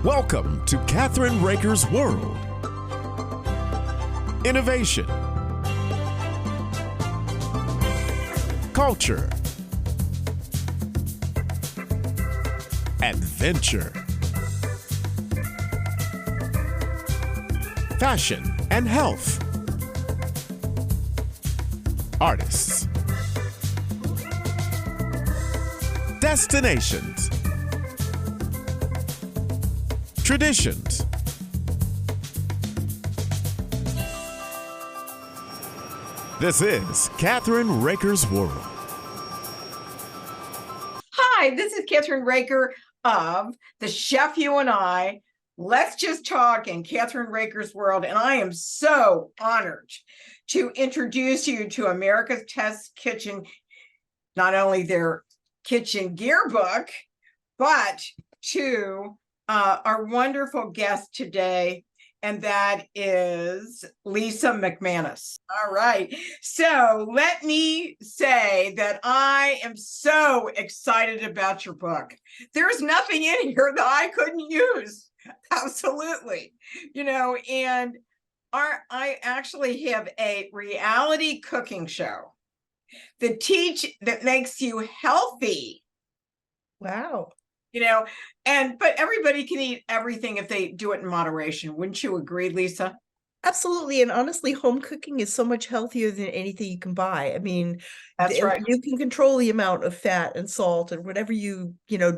Welcome to Kathryn Raaker's World. Innovation, culture, adventure, fashion and health, artists, destinations, traditions. This is Kathryn Raaker's World. Hi, this is Kathryn Raaker of The Chef You and I. Let's Just Talk in Kathryn Raaker's World. And I am so honored to introduce you to America's Test Kitchen, not only their kitchen gear book, but to our wonderful guest today, and that is Lisa McManus. All right. So let me say that I am so excited about your book. There's nothing in here that I couldn't use. Absolutely. And I actually have a reality cooking show that makes you healthy. Wow. But everybody can eat everything if they do it in moderation. Wouldn't you agree, Lisa? Absolutely. And honestly, home cooking is so much healthier than anything you can buy. I mean, that's right. You can control the amount of fat and salt and whatever you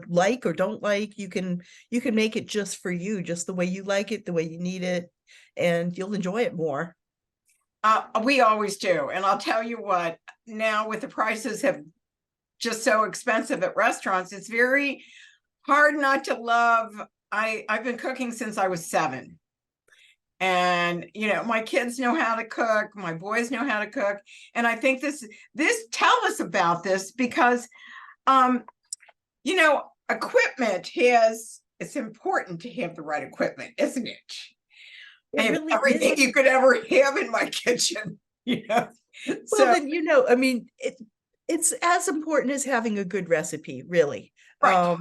like or don't like. You can make it just for you, just the way you like it, the way you need it, and you'll enjoy it more. We always do. And I'll tell you what, now with the prices have just so expensive at restaurants, it's very hard not to love. I've been cooking since I was 7. And, my kids know how to cook. My boys know how to cook. And I think tell us about this because, equipment it's important to have the right equipment, isn't it? I have everything you could ever have in my kitchen, Well, then, I mean, it's as important as having a good recipe, really. Right.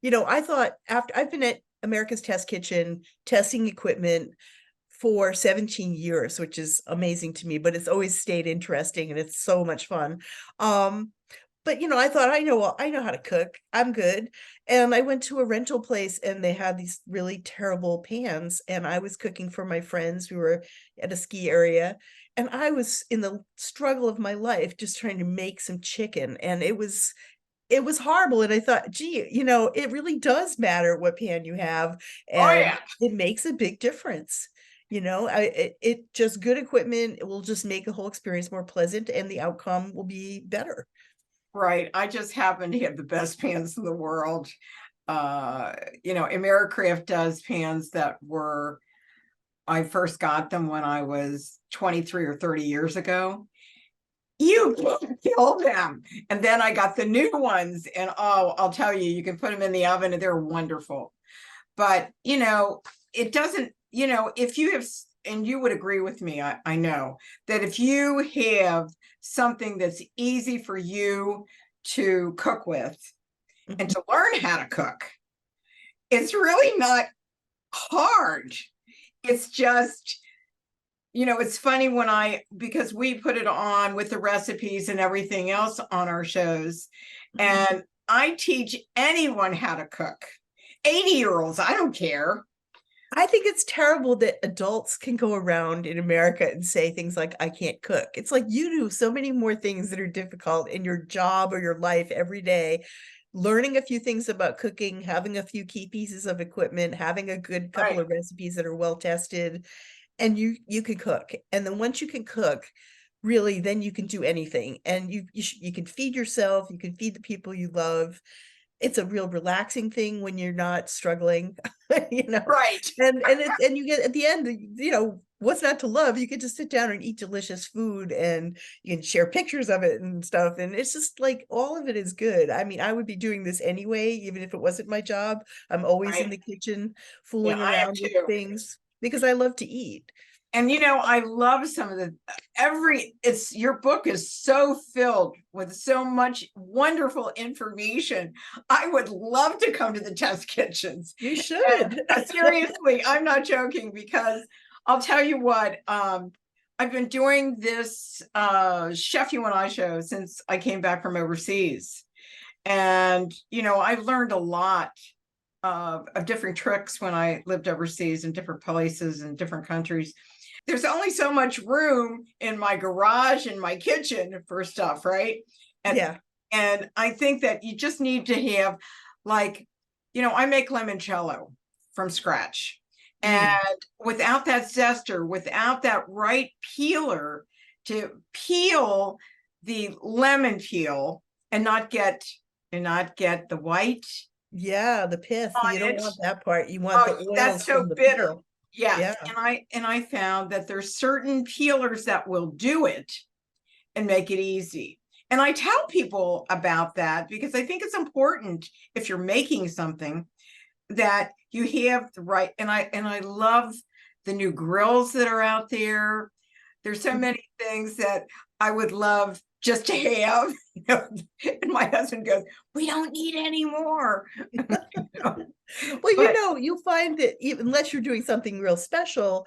I thought I've been at America's Test Kitchen testing equipment for 17 years, which is amazing to me, but it's always stayed interesting and it's so much fun. But I thought I know how to cook. I'm good. And I went to a rental place and they had these really terrible pans and I was cooking for my friends. We were at a ski area and I was in the struggle of my life just trying to make some chicken, and it was horrible. And I thought, gee, it really does matter what pan you have. And it makes a big difference. It just good equipment. It will just make the whole experience more pleasant and the outcome will be better. Right. I just happen to have the best pans in the world. Americraft does pans I first got them when I was 23 or 30 years ago. You can't kill them. And then I got the new ones and I'll tell you, you can put them in the oven and they're wonderful. But, it doesn't, if you have, and you would agree with me, I know that if you have something that's easy for you to cook with and to learn how to cook, it's really not hard. It's just, it's funny because we put it on with the recipes and everything else on our shows. And I teach anyone how to cook. 80-year-olds, I don't care. I think it's terrible that adults can go around in America and say things like, I can't cook. It's like you do so many more things that are difficult in your job or your life every day. Learning a few things about cooking, having a few key pieces of equipment, having a good couple of recipes that are well tested, and you can cook. And then once you can cook, really, then you can do anything. And you can feed yourself, you can feed the people you love. It's a real relaxing thing when you're not struggling, Right. And you get at the end, what's not to love? You can just sit down and eat delicious food and you can share pictures of it and stuff. And it's just like all of it is good. I mean, I would be doing this anyway, even if it wasn't my job. I'm always in the kitchen fooling around with things because I love to eat. And I love some of your book is so filled with so much wonderful information. I would love to come to the test kitchens. You should. Seriously, I'm not joking, because I'll tell you what, I've been doing this Chef You and I show since I came back from overseas. And, I've learned a lot of different tricks when I lived overseas in different places and different countries. There's only so much room in my garage and my kitchen for stuff, right? And I think that you just need to have, like, I make limoncello from scratch. And without that zester, without that right peeler to peel the lemon peel and not get the white. Yeah, the pith. You don't want that part. You want the oils. That's so from the bitter. peel. Yes. And I found that there's certain peelers that will do it and make it easy. And I tell people about that because I think it's important, if you're making something, that you have the right. And I love the new grills that are out there. There's so many things that I would love just to have. And my husband goes, "We don't need any more." Well, you'll find that unless you're doing something real special,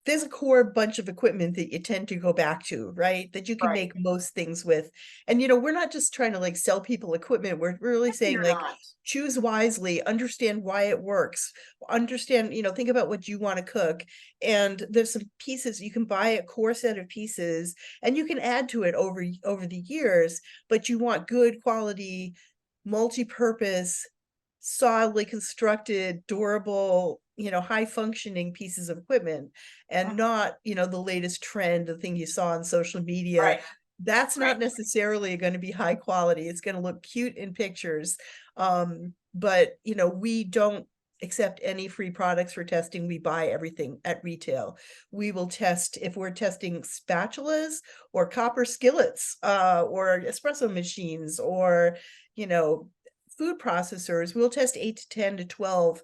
there's a core bunch of equipment that you tend to go back to, right? That you can make most things with. And, we're not just trying to sell people equipment. We're really saying choose wisely, understand why it works, understand, think about what you want to cook. And there's some pieces you can buy, a core set of pieces, and you can add to it over the years, but you want good quality, multi-purpose, solidly constructed, durable, high functioning pieces of equipment, and not, the latest trend, the thing you saw on social media. Right. That's not necessarily going to be high quality. It's going to look cute in pictures. But we don't accept any free products for testing. We buy everything at retail. We will test if we're testing spatulas or copper skillets, or espresso machines, or, food processors. We'll test 8 to 10 to 12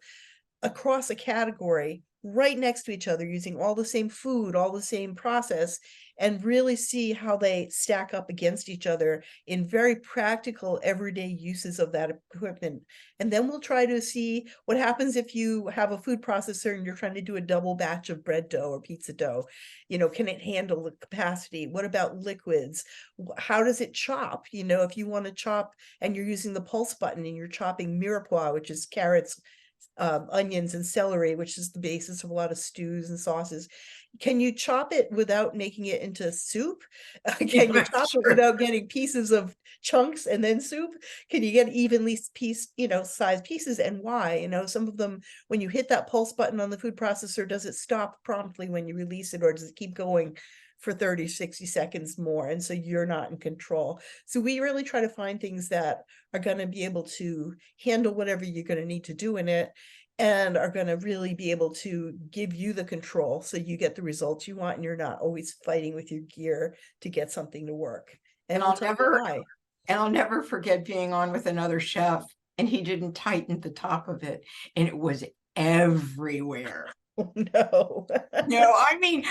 across a category right next to each other, using all the same food, all the same process, and really see how they stack up against each other in very practical everyday uses of that equipment. And then we'll try to see what happens if you have a food processor and you're trying to do a double batch of bread dough or pizza dough. Can it handle the capacity? What about liquids? How does it chop? If you want to chop and you're using the pulse button and you're chopping mirepoix, which is carrots, onions and celery, which is the basis of a lot of stews and sauces. Can you chop it without making it into soup? Can you chop it without getting pieces of chunks and then soup? Can you get evenly sized pieces, and why? Some of them, when you hit that pulse button on the food processor, does it stop promptly when you release it, or does it keep going for 30, 60 seconds more? And so you're not in control. So we really try to find things that are going to be able to handle whatever you're going to need to do in it, and are going to really be able to give you the control so you get the results you want, and you're not always fighting with your gear to get something to work. And I'll never forget being on with another chef, and he didn't tighten the top of it, and it was everywhere. Oh, no. No, I mean,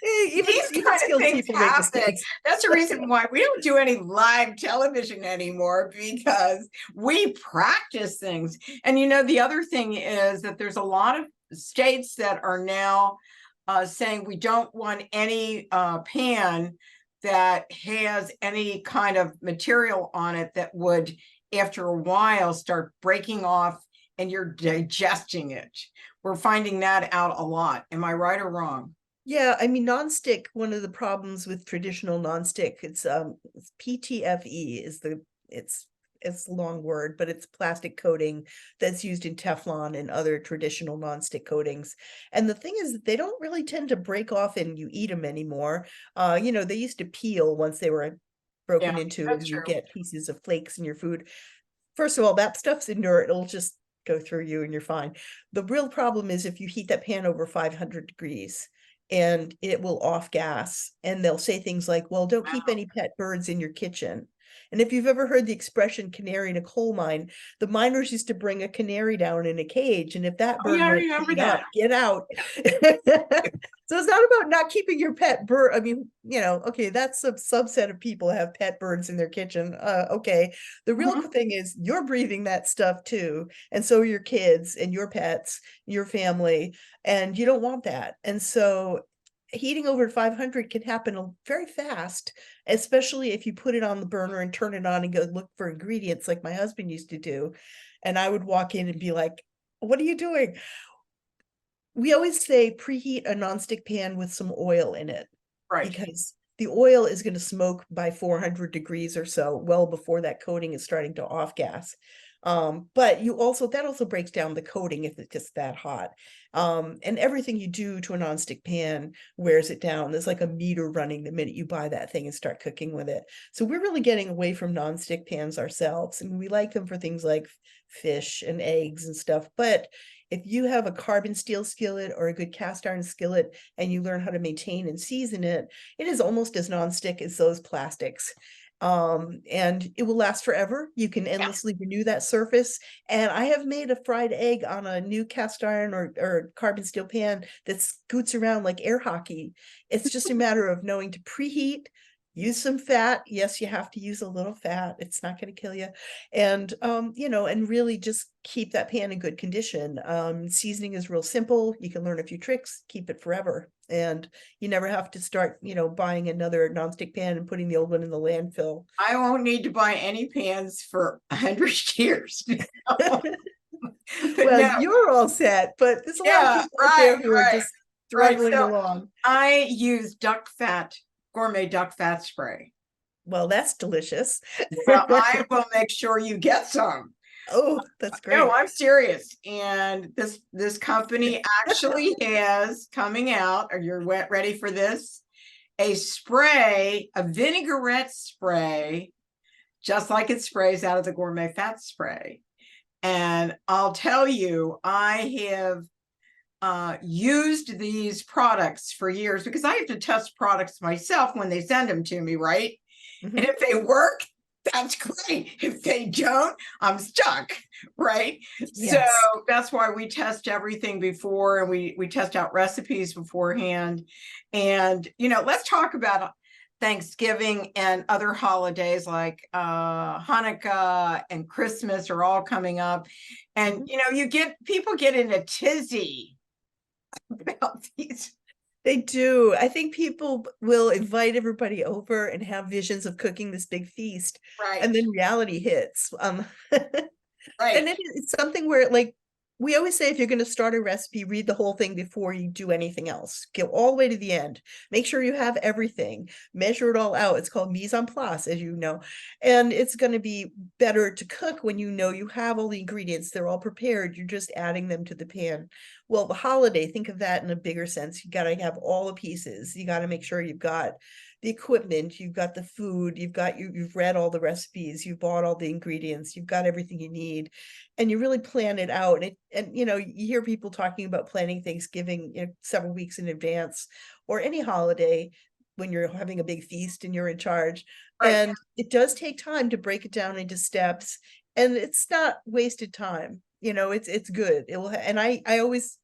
these kind of things happen. That's the reason why we don't do any live television anymore, because we practice things. And the other thing is that there's a lot of states that are now saying we don't want any pan that has any kind of material on it that would, after a while, start breaking off and you're digesting it. We're finding that out a lot. Am I right or wrong? Yeah, I mean, nonstick, one of the problems with traditional nonstick, it's PTFE is it's a long word, but it's plastic coating that's used in Teflon and other traditional nonstick coatings. And the thing is that they don't really tend to break off and you eat them anymore. They used to peel once they were broken into, and you get pieces of flakes in your food. First of all, that stuff's inert. It'll just go through you and you're fine. The real problem is if you heat that pan over 500 degrees, and it will off gas. And they'll say things like, well, don't keep any pet birds in your kitchen. And if you've ever heard the expression canary in a coal mine, the miners used to bring a canary down in a cage. And if that Oh, yeah, bird I went remember peeing up, that. get out. So it's not about not keeping your pet bird. I mean, okay, that's a subset of people have pet birds in their kitchen. Okay. The real Mhm. thing is you're breathing that stuff too. And so are your kids and your pets, your family, and you don't want that. And so heating over 500 can happen very fast, especially if you put it on the burner and turn it on and go look for ingredients like my husband used to do. And I would walk in and be like, what are you doing? We always say preheat a nonstick pan with some oil in it, Right. because the oil is going to smoke by 400 degrees or so, well before that coating is starting to off gas. But that also breaks down the coating if it's just that hot. And everything you do to a nonstick pan wears it down. There's like a meter running the minute you buy that thing and start cooking with it. So we're really getting away from nonstick pans ourselves. I mean, we like them for things like fish and eggs and stuff, but if you have a carbon steel skillet or a good cast iron skillet and you learn how to maintain and season it, it is almost as nonstick as those plastics. And it will last forever. You can endlessly renew that surface. And I have made a fried egg on a new cast iron or carbon steel pan that scoots around like air hockey. It's just a matter of knowing to preheat, use some fat. Yes, you have to use a little fat. It's not going to kill you. And, and really just keep that pan in good condition. Seasoning is real simple. You can learn a few tricks, keep it forever. And you never have to start, buying another nonstick pan and putting the old one in the landfill. I won't need to buy any pans for 100 years. Well, No. you're all set, but there's a lot of people out there who are just struggling So along. I use gourmet duck fat spray. Well, that's delicious. Well, I will make sure you get some. Oh, that's great. No, I'm serious. And this company actually has coming out, are you ready for this? A spray, a vinaigrette spray, just like it sprays out of the gourmet fat spray. And I'll tell you, I have used these products for years because I have to test products myself when they send them to me, right? Mhm. And if they work, that's great. If they don't, I'm stuck, right? Yes. So that's why we test everything before, and we test out recipes beforehand. And let's talk about Thanksgiving and other holidays like Hanukkah and Christmas are all coming up. And people get in a tizzy about these. They do. I think people will invite everybody over and have visions of cooking this big feast. Right. And then reality hits. Right. And it's something where, like, we always say, if you're going to start a recipe, read the whole thing before you do anything else. Go all the way to the end. Make sure you have everything. Measure it all out. It's called mise en place, as you know. And it's going to be better to cook when you know you have all the ingredients. They're all prepared. You're just adding them to the pan. Well, the holiday, think of that in a bigger sense. You got to have all the pieces. You got to make sure you've got the equipment, you've got the food, you've read all the recipes, you've bought all the ingredients, you've got everything you need, and you really plan it out. And you hear people talking about planning Thanksgiving several weeks in advance, or any holiday when you're having a big feast and you're in charge. Right. And it does take time to break it down into steps, and it's not wasted time. It's good. It will, and I always,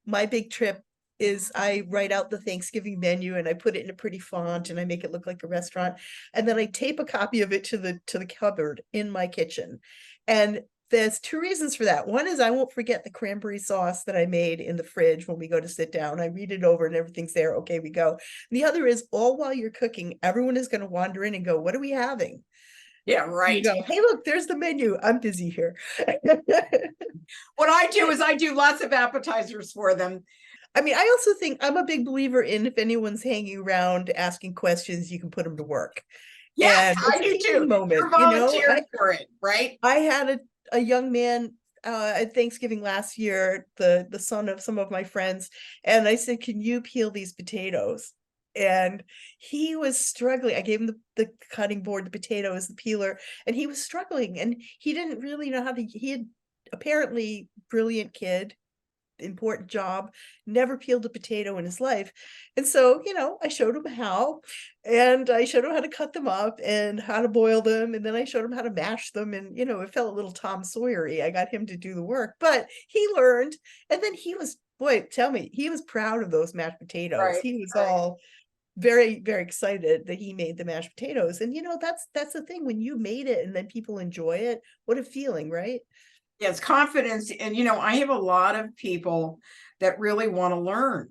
my big trip is I write out the Thanksgiving menu and I put it in a pretty font and I make it look like a restaurant. And then I tape a copy of it to the cupboard in my kitchen. And there's two reasons for that. One is I won't forget the cranberry sauce that I made in the fridge when we go to sit down. I read it over and everything's there. Okay, we go. And the other is, all while you're cooking, everyone is going to wander in and go, what are we having? Yeah, right. You go, hey, look, there's the menu. I'm busy here. What I do is I do lots of appetizers for them. I mean, I also think I'm a big believer in, if anyone's hanging around asking questions, you can put them to work. Yes, And I do too. Moment, You're volunteering for it, right? I had a young man at Thanksgiving last year, the son of some of my friends, and I said, can you peel these potatoes? And he was struggling. I gave him the cutting board, the potatoes, the peeler, and he was struggling, and he didn't really know how to. He had apparently brilliant kid, important job, never peeled a potato in his life. And so, I showed him how, and I showed him how to cut them up and how to boil them. And then I showed him how to mash them. And, it felt a little Tom Sawyer-y. I got him to do the work, but he learned. And then he was, boy, tell me, he was proud of those mashed potatoes. Right, He was right. all very, very excited that he made the mashed potatoes. And, that's the thing, when you made it and then people enjoy it, what a feeling, right? Yes, confidence. And, I have a lot of people that really want to learn.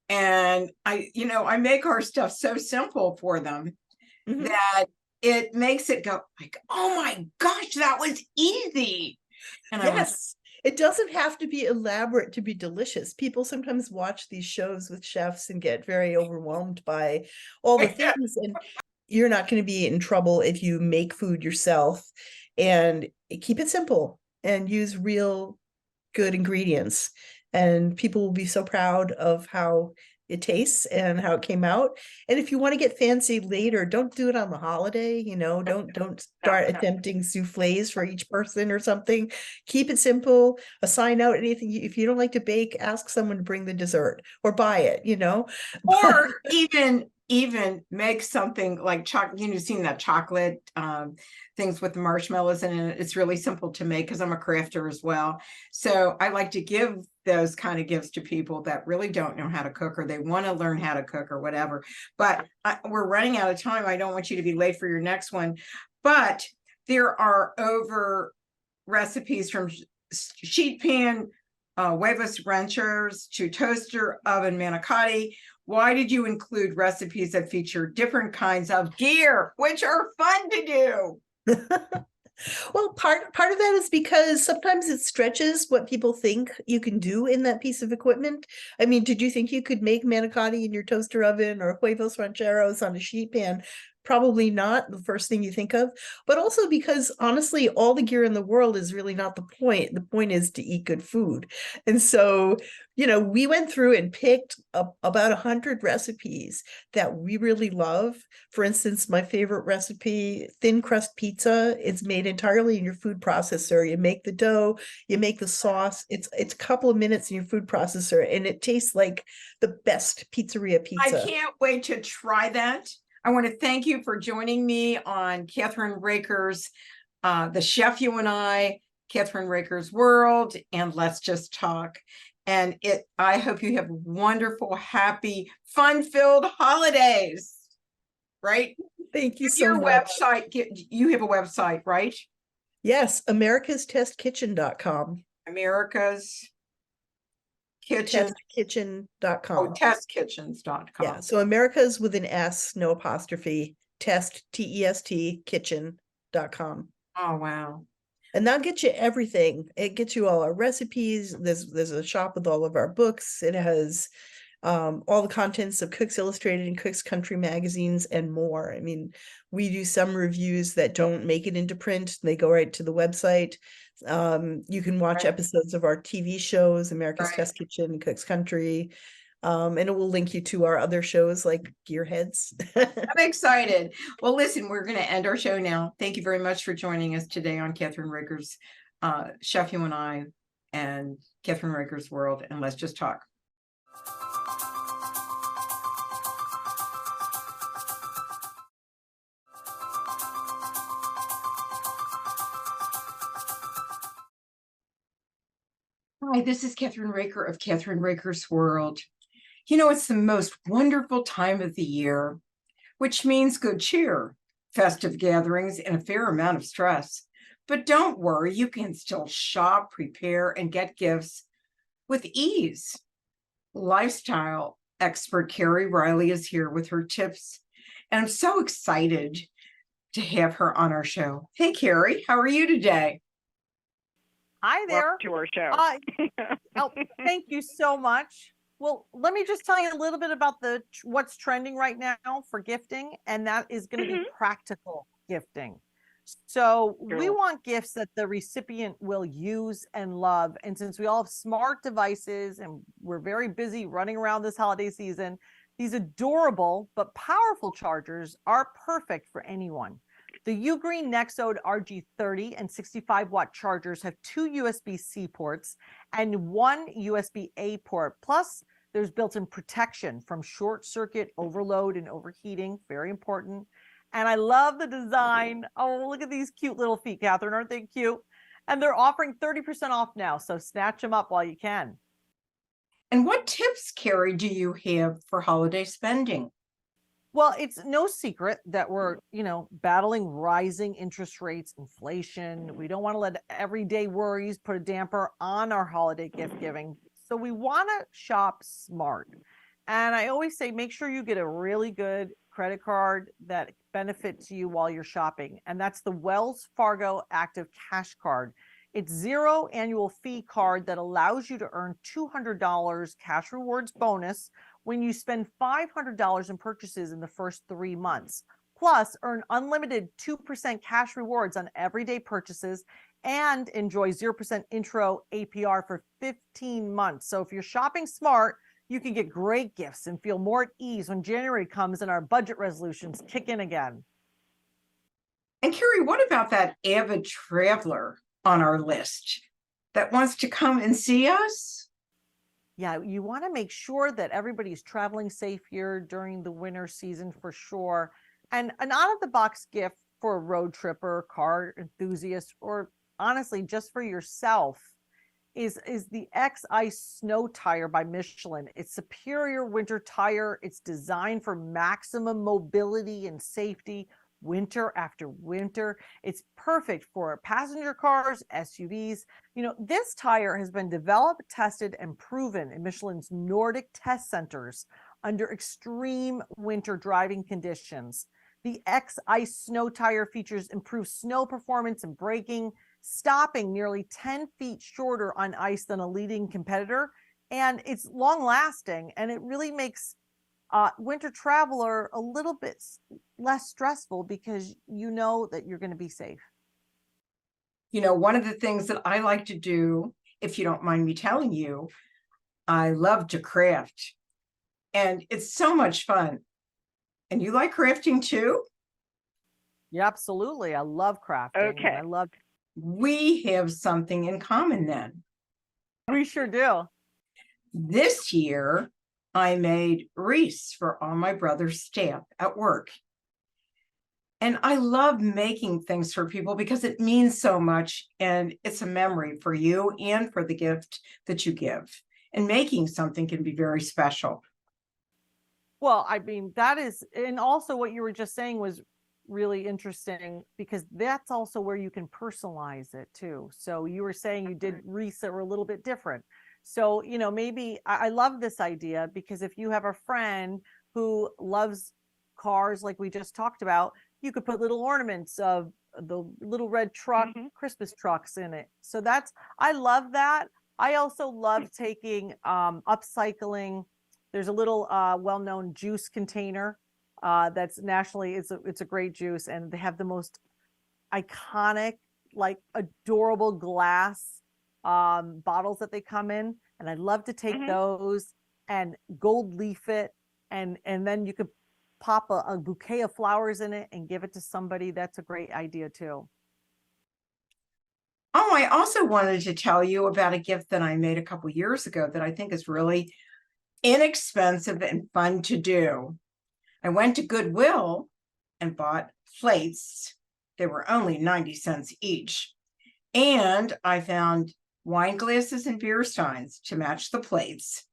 And I make our stuff so simple for them Mhm. that it makes it go like, oh my gosh, that was easy. And Yes, it doesn't have to be elaborate to be delicious. People sometimes watch these shows with chefs and get very overwhelmed by all the things, and you're not going to be in trouble if you make food yourself and keep it simple and use real good ingredients. And people will be so proud of how it tastes and how it came out. And if you want to get fancy later, don't do it on the holiday, don't start attempting souffles for each person or something. Keep it simple, assign out anything. If you don't like to bake, ask someone to bring the dessert or buy it, or even make something like chocolate. You've seen that chocolate things with the marshmallows in it. It's really simple to make because I'm a crafter as well. So I like to give those kind of gifts to people that really don't know how to cook, or they want to learn how to cook or whatever. But we're running out of time. I don't want you to be late for your next one, but there are over recipes from sheet pan huevos ranchers to toaster oven manicotti. Why did you include recipes that feature different kinds of gear, which are fun to do? Well, part of that is because sometimes it stretches what people think you can do in that piece of equipment. I mean, did you think you could make manicotti in your toaster oven or huevos rancheros on a sheet pan? Probably not the first thing you think of, but also because honestly, all the gear in the world is really not the point. The point is to eat good food. And so, we went through and picked about 100 recipes that we really love. For instance, my favorite recipe, thin crust pizza. It's made entirely in your food processor. You make the dough, you make the sauce. It's a couple of minutes in your food processor, and it tastes like the best pizzeria pizza. I can't wait to try that. I want to thank you for joining me on Kathryn Raaker's The Chef You and I, Kathryn Raaker's World, and Let's Just Talk. And I hope you have wonderful, happy, fun-filled holidays. Right? Thank you so much. Website, you have a website, right? Yes, americastestkitchen.com. America's Kitchen. Testkitchen.com. Oh, testkitchens.com. Yeah, so America's with an S, no apostrophe, test, T-E-S-T, kitchen.com. Oh, wow. And that'll get you everything. It gets you all our recipes. There's a shop with all of our books. It has all the contents of Cooks Illustrated and Cooks Country magazines and more. I mean, we do some reviews that don't make it into print. They go right to the website. You can watch episodes of our TV shows, America's Test Kitchen, Cooks Country. And it will link you to our other shows like Gearheads. I'm excited. Well, listen, we're going to end our show now. Thank you very much for joining us today on Kathryn Raaker's Chef You and I, and Kathryn Raaker's World, and Let's Just Talk. Hi, this is Kathryn Raaker of Kathryn Raaker's World. It's the most wonderful time of the year, which means good cheer, festive gatherings, and a fair amount of stress. But don't worry, you can still shop, prepare, and get gifts with ease. Lifestyle expert Carey Riley is here with her tips, and I'm so excited to have her on our show. Hey, Carey, how are you today? Hi there. To our show. Thank you so much. Well, let me just tell you a little bit about what's trending right now for gifting, and that is going to be practical gifting. So we want gifts that the recipient will use and love. And since we all have smart devices and we're very busy running around this holiday season, these adorable but powerful chargers are perfect for anyone. The Ugreen Nexode RG30 and 65-watt chargers have 2 USB-C ports and 1 USB-A port. Plus, there's built-in protection from short circuit, overload, and overheating. Very important. And I love the design. Oh, look at these cute little feet, Kathryn. Aren't they cute? And they're offering 30% off now, so snatch them up while you can. And what tips, Carey, do you have for holiday spending? Well, it's no secret that we're, battling rising interest rates, inflation. We don't want to let everyday worries put a damper on our holiday gift giving. So we want to shop smart. And I always say, make sure you get a really good credit card that benefits you while you're shopping. And that's the Wells Fargo Active Cash Card. It's 0 annual fee card that allows you to earn $200 cash rewards bonus when you spend $500 in purchases in the first 3 months. Plus, earn unlimited 2% cash rewards on everyday purchases and enjoy 0% intro APR for 15 months. So if you're shopping smart, you can get great gifts and feel more at ease when January comes and our budget resolutions kick in again. And Carey, what about that avid traveler on our list that wants to come and see us? Yeah, you want to make sure that everybody's traveling safe here during the winter season for sure. And an out-of-the-box gift for a road tripper, car enthusiast, or honestly, just for yourself is the X Ice Snow Tire by Michelin. It's superior winter tire. It's designed for maximum mobility and safety winter after winter. It's perfect for passenger cars, SUVs. This tire has been developed, tested, and proven in Michelin's Nordic test centers under extreme winter driving conditions. The X Ice Snow Tire features improved snow performance and braking, stopping nearly 10 feet shorter on ice than a leading competitor. And it's long lasting, and it really makes winter traveler a little bit less stressful because you know that you're going to be safe. One of the things that I like to do, if you don't mind me telling you, I love to craft, and it's so much fun. And you like crafting too? Yeah, absolutely. I love crafting. Okay. We have something in common then. We sure do. This year, I made wreaths for all my brother's staff at work. And I love making things for people because it means so much, and it's a memory for you and for the gift that you give. And making something can be very special. Well, I mean, that is, and also what you were just saying was really interesting because that's also where you can personalize it too. So you were saying you did wreaths that were a little bit different. So, maybe I love this idea because if you have a friend who loves cars like we just talked about, you could put little ornaments of the little red truck, Christmas trucks in it. So I love that. I also love taking upcycling. There's a little well-known juice container that's nationally, it's a great juice, and they have the most iconic, like adorable glass bottles that they come in, and I'd love to take those and gold leaf it, and then you could pop a bouquet of flowers in it and give it to somebody. That's a great idea too. Oh, I also wanted to tell you about a gift that I made a couple years ago that I think is really inexpensive and fun to do. I went to Goodwill and bought plates. They were only 90 cents each. And I found wine glasses and beer steins to match the plates.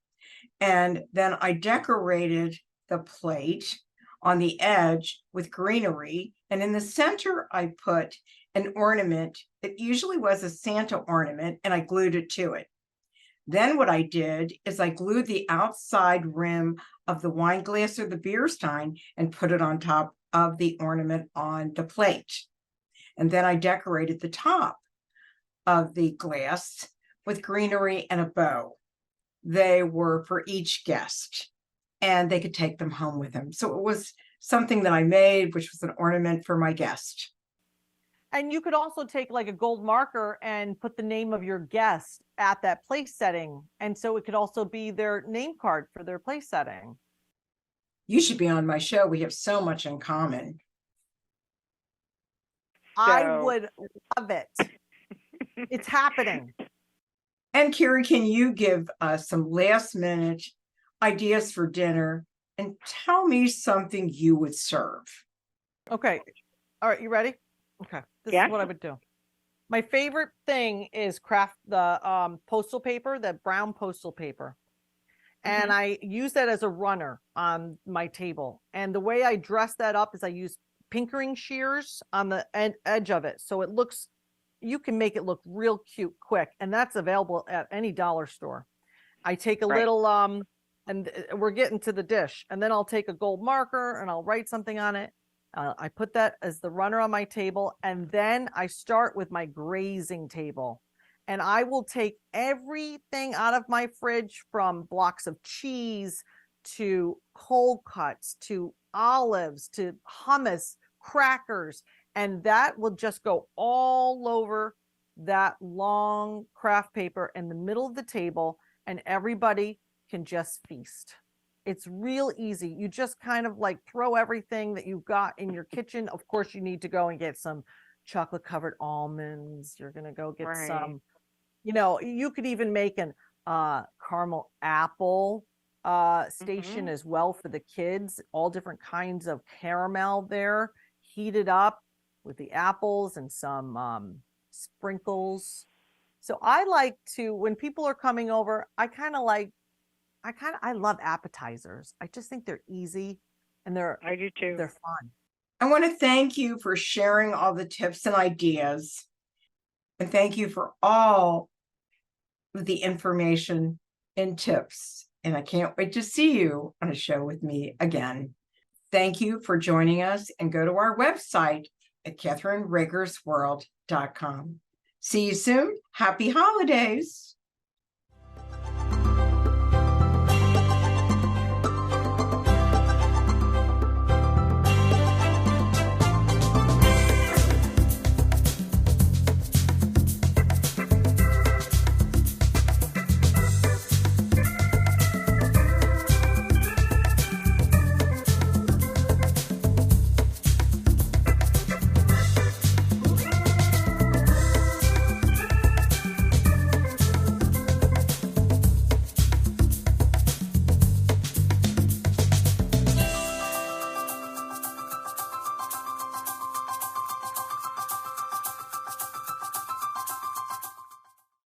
And then I decorated the plate on the edge with greenery. And in the center, I put an ornament. It usually was a Santa ornament, and I glued it to it. Then what I did is I glued the outside rim of the wine glass or the beer stein and put it on top of the ornament on the plate. And then I decorated the top of the glass with greenery and a bow. They were for each guest, and they could take them home with them. So it was something that I made, which was an ornament for my guest. And you could also take like a gold marker and put the name of your guest at that place setting. And so it could also be their name card for their place setting. You should be on my show. We have so much in common. I would love it. It's happening. And Carey, can you give us some last minute ideas for dinner and tell me something you would serve? Okay. All right. You ready? Okay. This is what I would do. My favorite thing is craft the postal paper, the brown postal paper. And I use that as a runner on my table. And the way I dress that up is I use pinkering shears on the edge of it. So it looks, you can make it look real cute quick. And that's available at any dollar store. I take a little, and we're getting to the dish. And then I'll take a gold marker and I'll write something on it. I put that as the runner on my table. And then I start with my grazing table. And I will take everything out of my fridge, from blocks of cheese to cold cuts to olives to hummus, crackers, and that will just go all over that long craft paper in the middle of the table, and everybody can just feast. It's real easy. You just kind of like throw everything that you've got in your kitchen. Of course, you need to go and get some chocolate covered almonds. You're going to go get some, you know, you could even make an caramel apple station as well for the kids. All different kinds of caramel there, heated up with the apples and some sprinkles. So I like to, when people are coming over, I love appetizers. I just think they're easy and I do too. They're fun. I want to thank you for sharing all the tips and ideas. And thank you for all of the information and tips. And I can't wait to see you on a show with me again. Thank you for joining us, and go to our website at KathrynRaakersWorld.com. See you soon. Happy holidays.